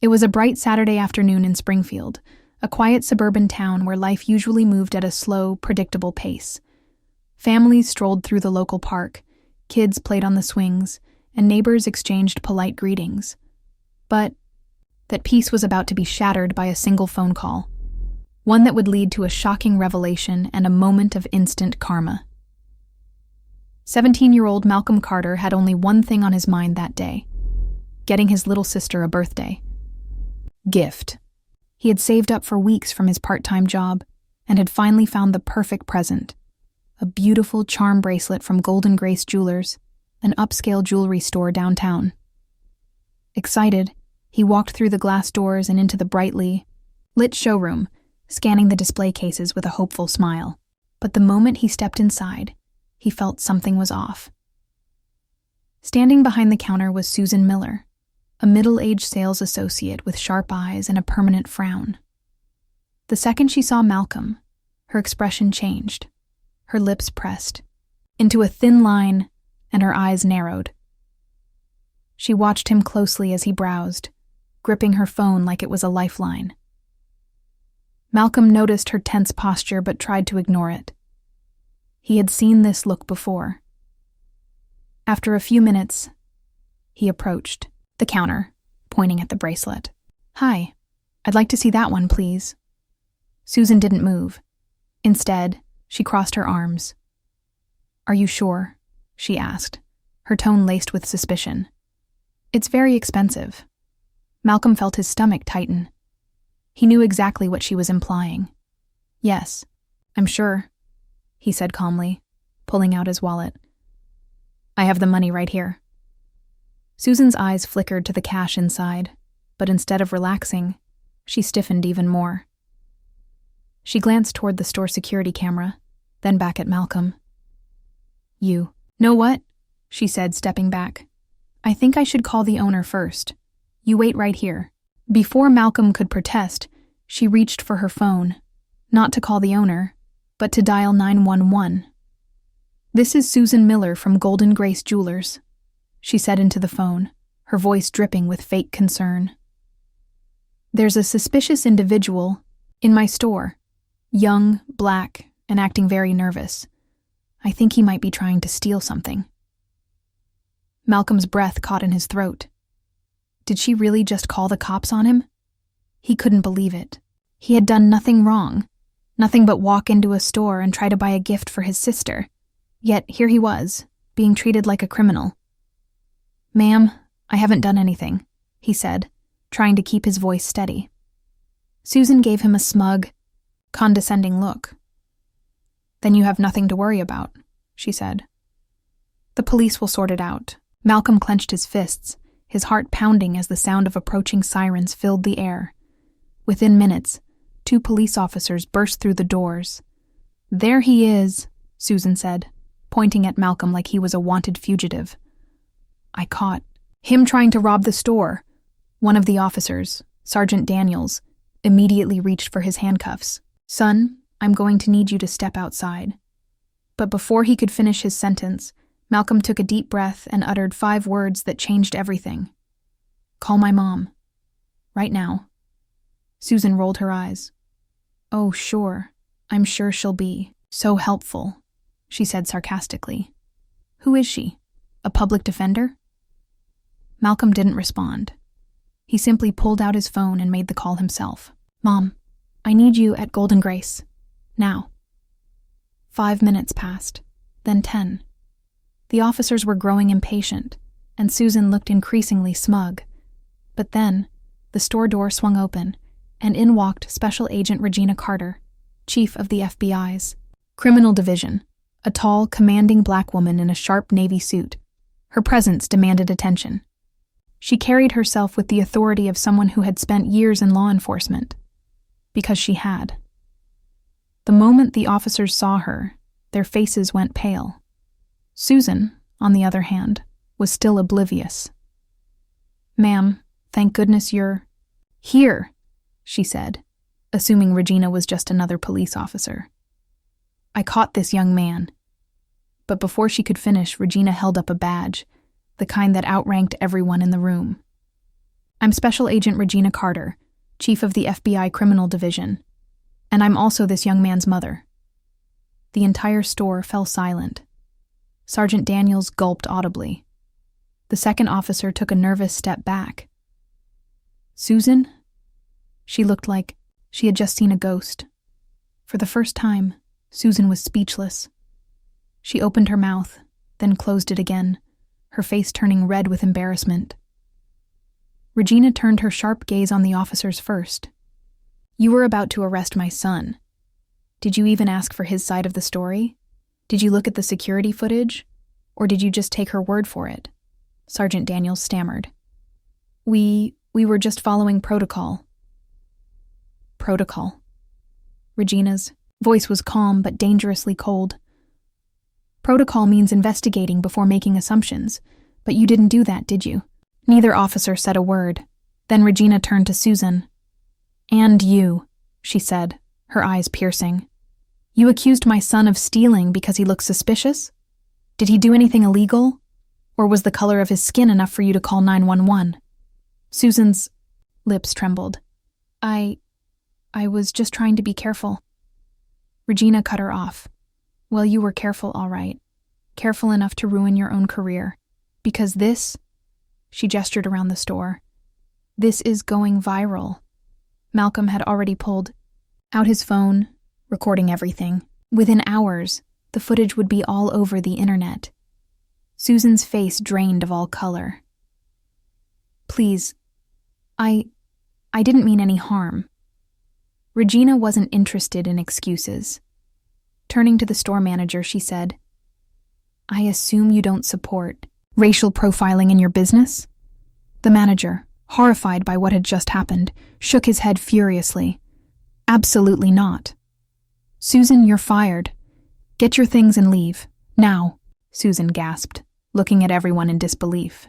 It was a bright Saturday afternoon in Springfield, a quiet suburban town where life usually moved at a slow, predictable pace. Families strolled through the local park, kids played on the swings, and neighbors exchanged polite greetings. But that peace was about to be shattered by a single phone call, one that would lead to a shocking revelation and a moment of instant karma. 17-year-old Malcolm Carter had only one thing on his mind that day: getting his little sister a birthday gift. He had saved up for weeks from his part-time job and had finally found the perfect present: a beautiful charm bracelet from Golden Grace Jewelers, an upscale jewelry store downtown. Excited, he walked through the glass doors and into the brightly lit showroom, scanning the display cases with a hopeful smile. But the moment he stepped inside, he felt something was off. Standing behind the counter was Susan Miller, a middle-aged sales associate with sharp eyes and a permanent frown. The second she saw Malcolm, her expression changed. Her lips pressed into a thin line and her eyes narrowed. She watched him closely as he browsed, gripping her phone like it was a lifeline. Malcolm noticed her tense posture but tried to ignore it. He had seen this look before. After a few minutes, he approached the counter, pointing at the bracelet. "Hi, I'd like to see that one, please." Susan didn't move. Instead, she crossed her arms. "Are you sure?" she asked, her tone laced with suspicion. "It's very expensive." Malcolm felt his stomach tighten. He knew exactly what she was implying. "Yes, I'm sure," he said calmly, pulling out his wallet. "I have the money right here." Susan's eyes flickered to the cash inside, but instead of relaxing, she stiffened even more. She glanced toward the store security camera, then back at Malcolm. "You know what?" she said, stepping back. "I think I should call the owner first. You wait right here." Before Malcolm could protest, she reached for her phone, not to call the owner, but to dial 911. "This is Susan Miller from Golden Grace Jewelers," she said into the phone, her voice dripping with fake concern. "There's a suspicious individual in my store, young, black, and acting very nervous. I think he might be trying to steal something." Malcolm's breath caught in his throat. Did she really just call the cops on him? He couldn't believe it. He had done nothing wrong, nothing but walk into a store and try to buy a gift for his sister. Yet here he was, being treated like a criminal. "Ma'am, I haven't done anything," he said, trying to keep his voice steady. Susan gave him a smug, condescending look. "Then you have nothing to worry about," she said. "The police will sort it out." Malcolm clenched his fists, his heart pounding as the sound of approaching sirens filled the air. Within minutes, 2 police officers burst through the doors. "There he is," Susan said, pointing at Malcolm like he was a wanted fugitive. "I caught him trying to rob the store." One of the officers, Sergeant Daniels, immediately reached for his handcuffs. "Son, I'm going to need you to step outside." But before he could finish his sentence, Malcolm took a deep breath and uttered 5 words that changed everything. "Call my mom. Right now." Susan rolled her eyes. "Oh, sure. I'm sure she'll be so helpful," she said sarcastically. "Who is she? A public defender?" Malcolm didn't respond. He simply pulled out his phone and made the call himself. "Mom, I need you at Golden Grace. Now." 5 minutes passed, then 10. The officers were growing impatient, and Susan looked increasingly smug. But then, the store door swung open, and in walked Special Agent Regina Carter, chief of the FBI's Criminal Division, a tall, commanding black woman in a sharp navy suit. Her presence demanded attention. She carried herself with the authority of someone who had spent years in law enforcement. Because she had. The moment the officers saw her, their faces went pale. Susan, on the other hand, was still oblivious. "Ma'am, thank goodness you're here," she said, assuming Regina was just another police officer. "I caught this young man." But before she could finish, Regina held up a badge, the kind that outranked everyone in the room. I'm Special Agent Regina Carter, Chief of the FBI Criminal Division, and I'm also this young man's mother. The entire store fell silent. Sergeant Daniels gulped audibly. The second officer took a nervous step back. Susan? She looked like she had just seen a ghost. For the first time, Susan was speechless. She opened her mouth, then closed it again, her face turning red with embarrassment. Regina turned her sharp gaze on the officers first. You were about to arrest my son. Did you even ask for his side of the story? Did you look at the security footage? Or did you just take her word for it? Sergeant Daniels stammered. We were just following protocol. Protocol. Regina's voice was calm but dangerously cold. Protocol means investigating before making assumptions, but you didn't do that, did you? Neither officer said a word. Then Regina turned to Susan. And you, she said, her eyes piercing. You accused my son of stealing because he looked suspicious? Did he do anything illegal? Or was the color of his skin enough for you to call 911? Susan's lips trembled. I was just trying to be careful. Regina cut her off. Well, you were careful, all right. Careful enough to ruin your own career. Because this, she gestured around the store, this is going viral. Malcolm had already pulled out his phone, recording everything. Within hours, the footage would be all over the internet. Susan's face drained of all color. Please, I didn't mean any harm. Regina wasn't interested in excuses. Turning to the store manager, she said, I assume you don't support racial profiling in your business? The manager, horrified by what had just happened, shook his head furiously. Absolutely not. Susan, you're fired. Get your things and leave. Now, Susan gasped, looking at everyone in disbelief.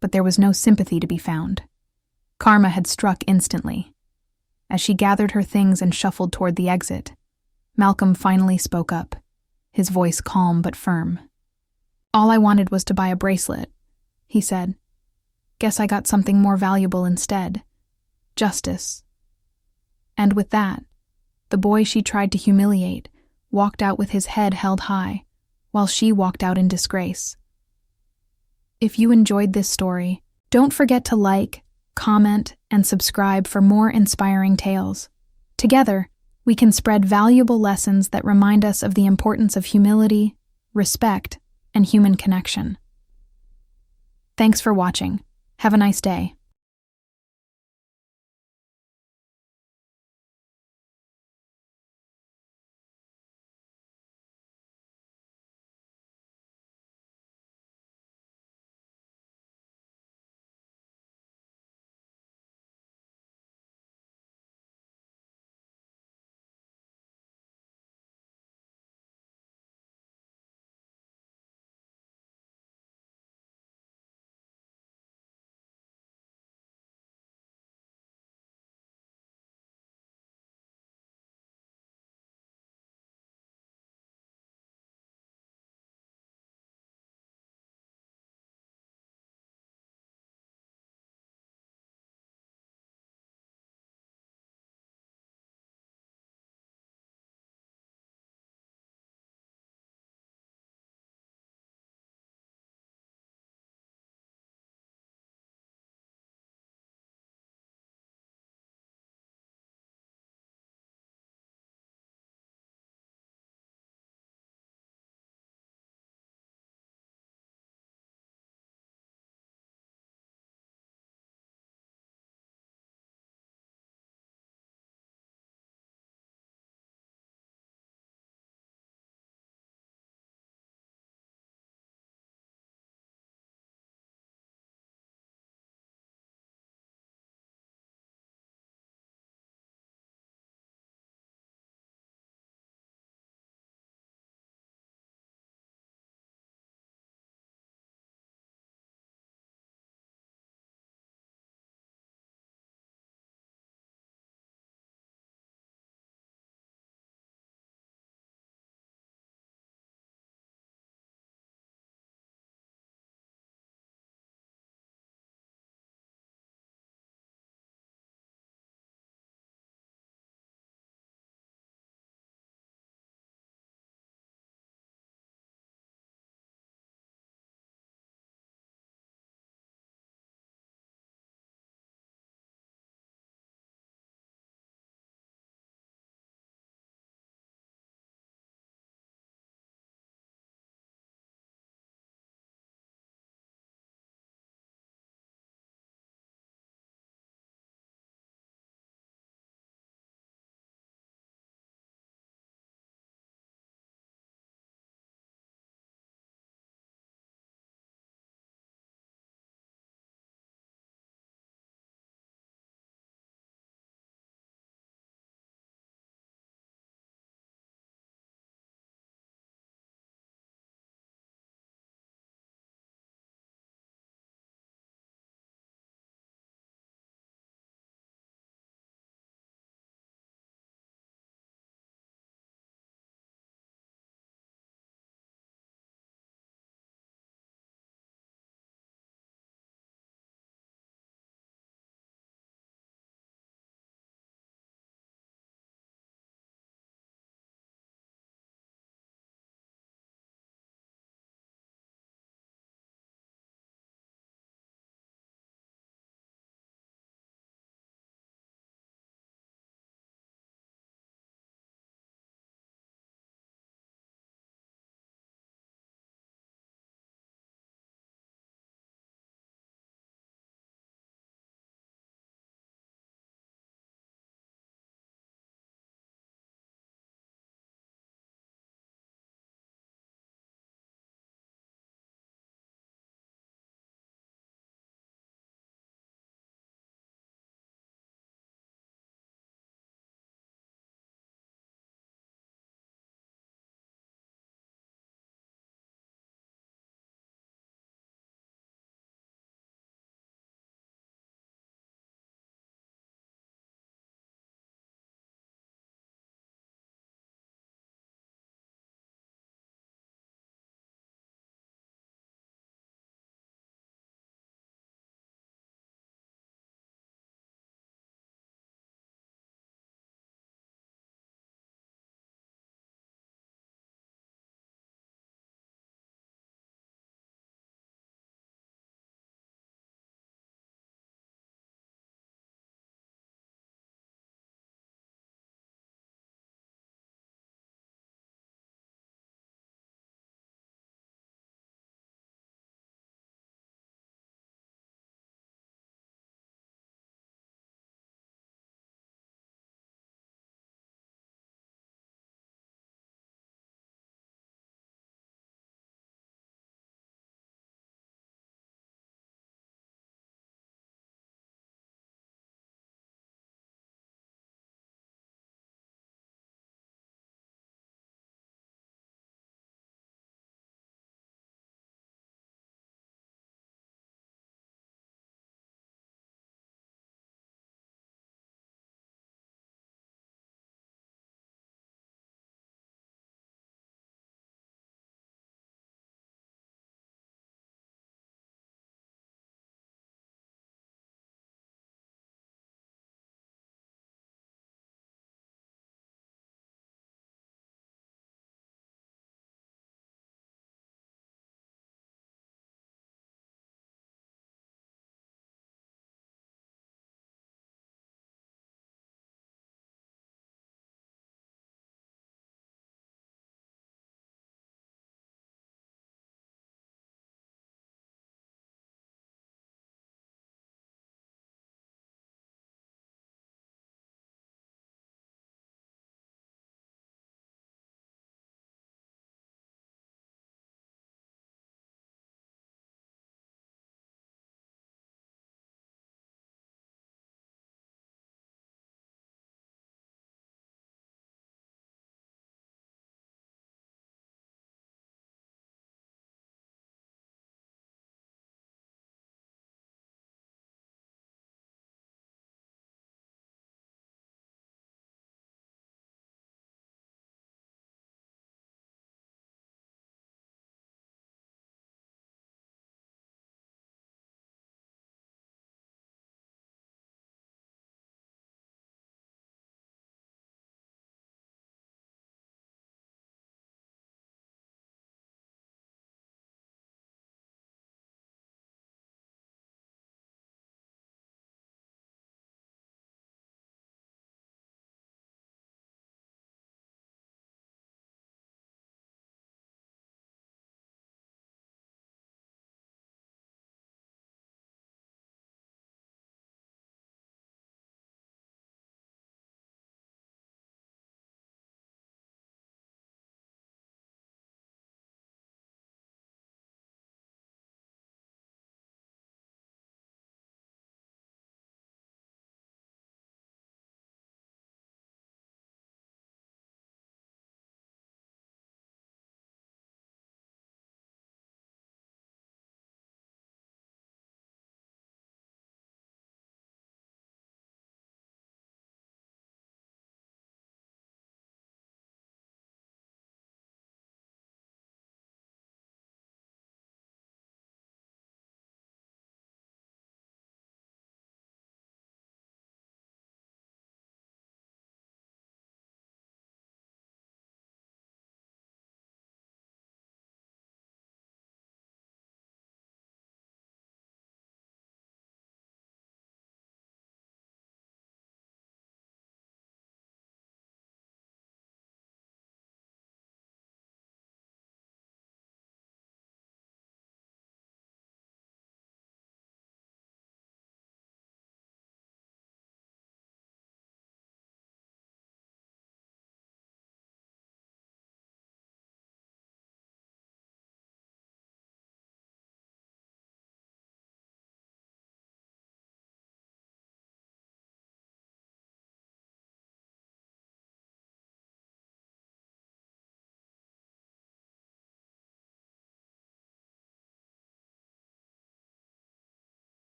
But there was no sympathy to be found. Karma had struck instantly. As she gathered her things and shuffled toward the exit, Malcolm finally spoke up, his voice calm but firm. All I wanted was to buy a bracelet, he said. Guess I got something more valuable instead. Justice. And with that, the boy she tried to humiliate walked out with his head held high, while she walked out in disgrace. If you enjoyed this story, don't forget to like, comment, and subscribe for more inspiring tales. Together, we can spread valuable lessons that remind us of the importance of humility, respect, and human connection. Thanks for watching. Have a nice day.